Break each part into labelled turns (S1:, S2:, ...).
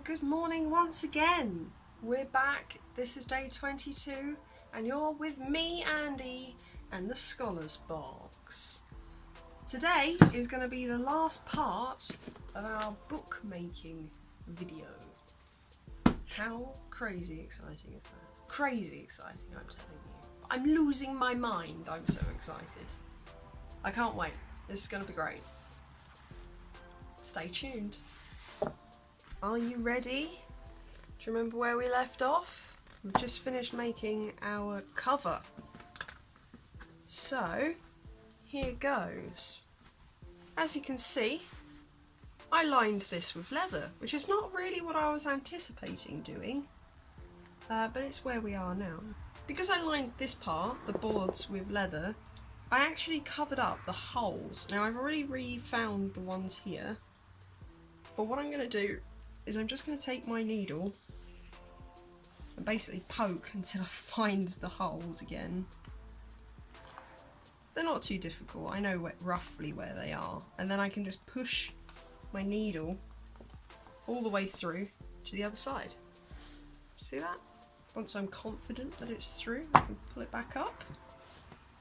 S1: and good morning once again. We're back. This is day 22 and you're with me, Andy, and the Scholars Box. Today is going to be the last part of our bookmaking video. How crazy exciting is that? Crazy exciting, I'm telling you. I'm losing my mind, I'm so excited. I can't wait. This is going to be great. Stay tuned. Are you ready? Do you remember where we left off? We've just finished making our cover. So, here goes. As you can see, I lined this with leather, which is not really what I was anticipating doing, but it's where we are now. Because I lined this part, the boards, with leather, I actually covered up the holes. Now I've already re-found the ones here, but what I'm going to do is I'm just going to take my needle and basically poke until I find the holes again. They're not too difficult, I know roughly where they are, and then I can just push my needle all the way through to the other side. See that? Once I'm confident that it's through, I can pull it back up.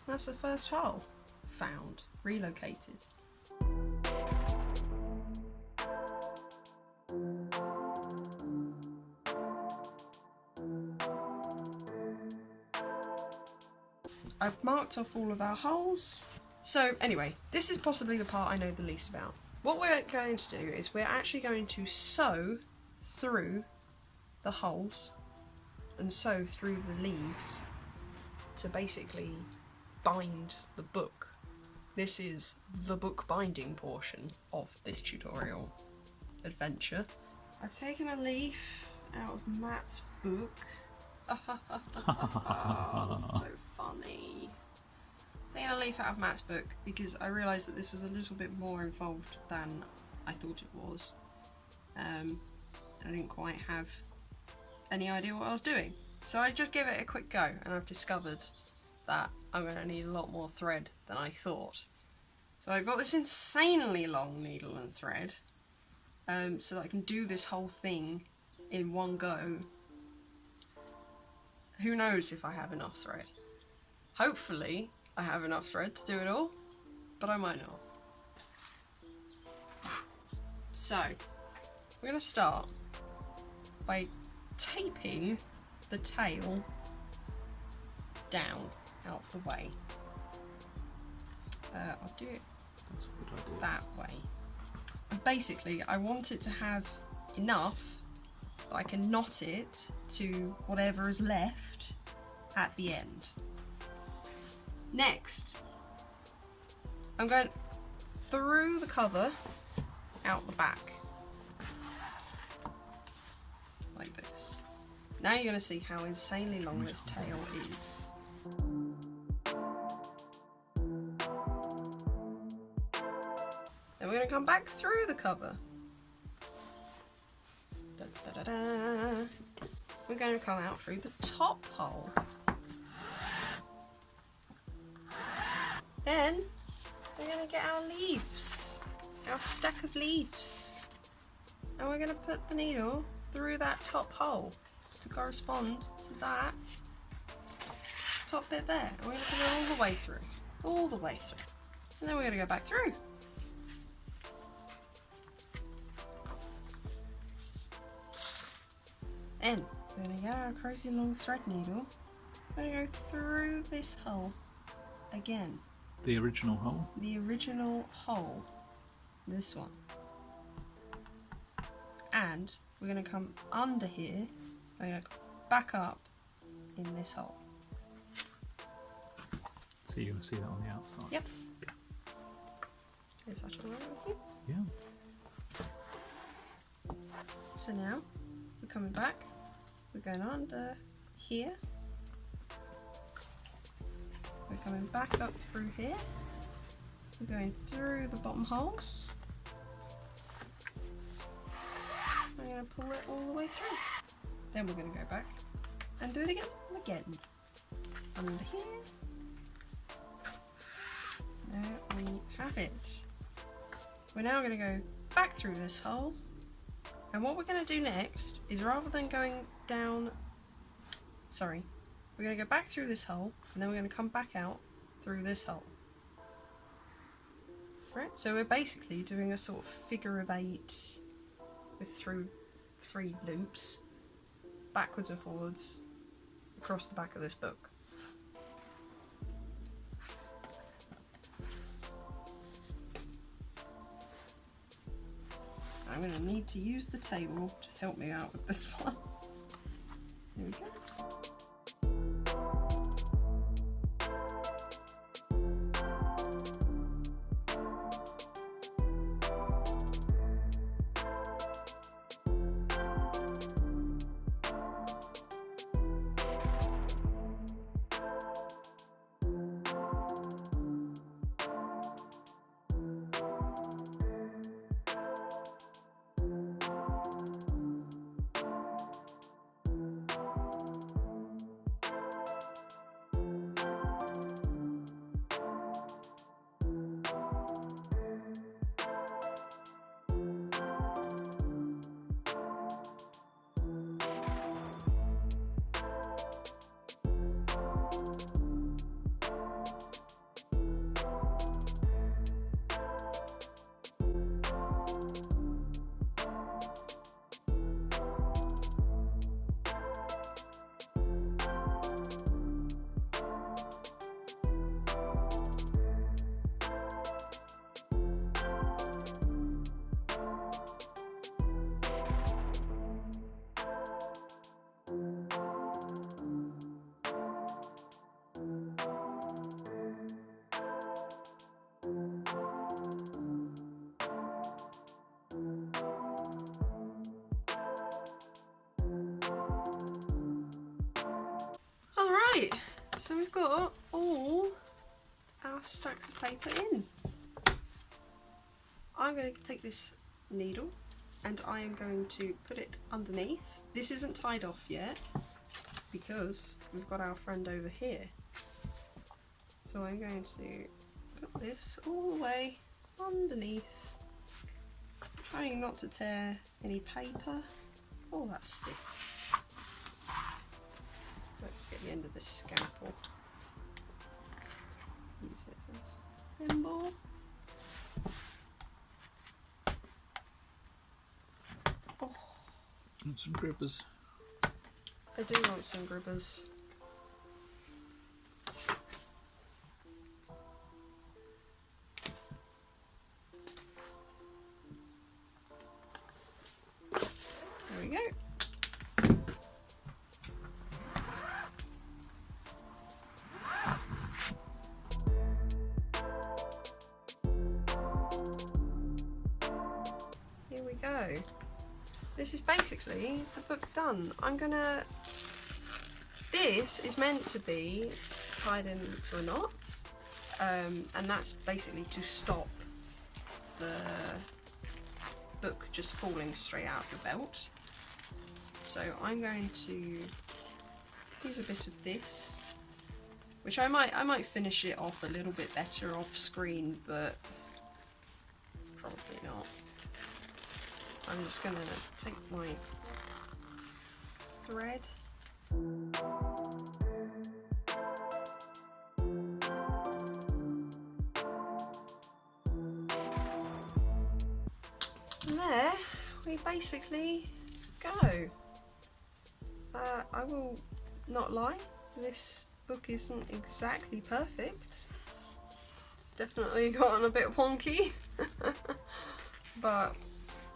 S1: That's the first hole. Found. Relocated. I've marked off all of our holes. So anyway, this is possibly the part I know the least about. What we're going to do is we're actually going to sew through the holes and sew through the leaves to basically bind the book. This is the book binding portion of this tutorial adventure. I've taken a leaf out of Matt's book. Oh, so funny. Taking a leaf out of Matt's book because I realised that this was a little bit more involved than I thought it was. I didn't quite have any idea what I was doing. So I just gave it a quick go and I've discovered that I'm going to need a lot more thread than I thought. So I've got this insanely long needle and thread so that I can do this whole thing in one go. Who knows if I have enough thread. Hopefully I have enough thread to do it all, but I might not. So we're going to start by taping the tail down out of the way. I'll do it that way. And basically I want it to have enough that I can knot it to whatever is left at the end. Next, I'm going through the cover out the back like this. Now you're going to see how insanely long this tail is. Then we're going to come back through the cover. Da, da, da, da. We're going to come out through the top hole. Then we're going to get our leaves, our stack of leaves, and we're going to put the needle through that top hole to correspond to that top bit there. And we're going to put it all the way through, and then we're going to go back through. Then we're going to get our crazy long thread needle. We're going to go through this hole again.
S2: The original hole?
S1: The original hole. This one. And we're going to come under here. We're going to back up in this hole.
S2: So you're going to see that on the outside?
S1: Yep. Is that alright with you?
S2: Yeah.
S1: So now we're coming back. We're going under here. We're coming back up through here. We're going through the bottom holes. I'm going to pull it all the way through. Then we're going to go back and do it again and again. Under here. There we have it. We're now going to go back through this hole And what we're going to do next is, rather than going down, we're going to go back through this hole, and then we're going to come back out through this hole. Right, so we're basically doing a sort of figure of 8 with through 3 loops, backwards and forwards, across the back of this book. I'm going to need to use the table to help me out with this one. Here we go. Alright, so we've got all our stacks of paper in. I'm going to take this needle and I am going to put it underneath. This isn't tied off yet because we've got our friend over here. So I'm going to put this all the way underneath, trying not to tear any paper. Oh, that's stiff. Let's get the end of this scalpel. Use it as a thimble. Oh.
S2: And some grippers.
S1: I do want some grippers. There we go. Here we go. This is basically the book done. This is meant to be tied into a knot, and that's basically to stop the book just falling straight out of the belt. So I'm going to use a bit of this, which I might finish it off a little bit better off screen, but probably not. I'm just going to take my thread . And there we basically go. I will not lie, this book isn't exactly perfect. It's definitely gotten a bit wonky, but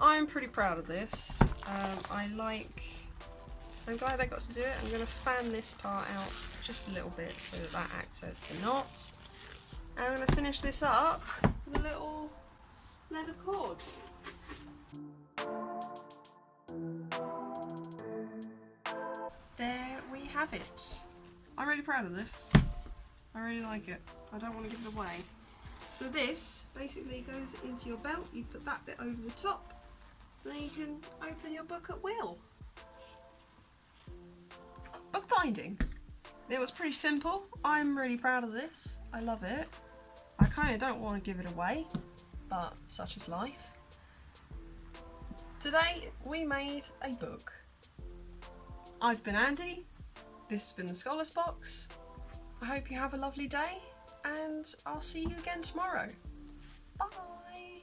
S1: I'm pretty proud of this. I'm glad I got to do it. I'm going to fan this part out just a little bit so that acts as the knot. And I'm going to finish this up with a little leather cord. There we have it. I'm really proud of this. I really like it. I don't want to give it away. So this basically goes into your belt. You put that bit over the top. Then you can open your book at will. Bookbinding. It was pretty simple. I'm really proud of this. I love it. I kind of don't want to give it away, but such is life. Today we made a book. I've been Andy, this has been the Scholars Box. I hope you have a lovely day and I'll see you again tomorrow. Bye!